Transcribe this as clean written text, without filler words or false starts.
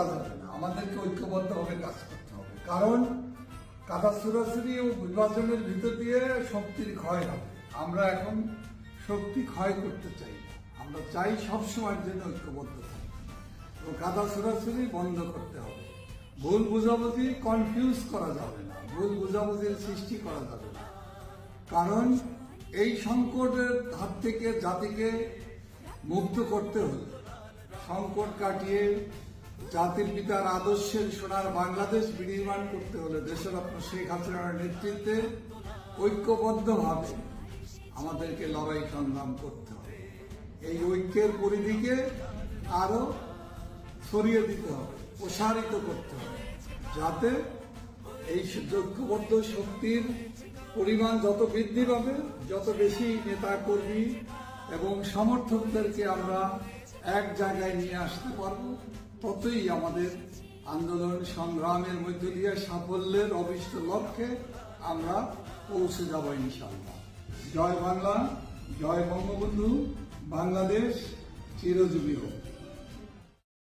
করা যাবে না, আমাদেরকে ঐক্যবদ্ধভাবে কাজ করতে হবে। কারণ কাদা ছুড়াছুড়ি ও বিভাজনের ভিতর দিয়ে শক্তির ক্ষয় হবে। আমরা এখন শক্তি ক্ষয় করতে চাই না, আমরা চাই সবসময়ের জন্য ঐক্যবদ্ধ থাকতে। তো কাদা ছুড়াছুড়ি বন্ধ করতে হবে। ভুল বুঝাবুঝি কনফিউজ করা যাবে না, ভুল বুঝাবুঝির সৃষ্টি করা যাবে না। কারণ এই সংকটের হাত থেকে জাতিকে মুক্ত করতে হলে, সংকট কাটিয়ে জাতির পিতার আদর্শের সোনার বাংলাদেশ বিনির্মাণ করতে হলে দেশরত্ন শেখ হাসিনার নেতৃত্বে ঐক্যবদ্ধভাবে আমাদেরকে লড়াই সংগ্রাম করতে হবে। এই ঐক্যের পরিধিকে আরো ছড়িয়ে দিতে হবে, প্রসারিত করতে হবে, যাতে এই ঐক্যবদ্ধ শক্তির পরিমাণ যত বৃদ্ধি পাবে, যত বেশি নেতা কর্মী এবং সমর্থকদেরকে আমরা এক জায়গায় নিয়ে আসতে পারবো, ততই আমাদের আন্দোলন সংগ্রামের মধ্য দিয়ে সাফল্যের অভিষ্ট লক্ষ্যে আমরা পৌঁছে যাব ইনশাআল্লাহ। জয় বাংলা, জয় বঙ্গবন্ধু, বাংলাদেশ চিরজীবী হোক।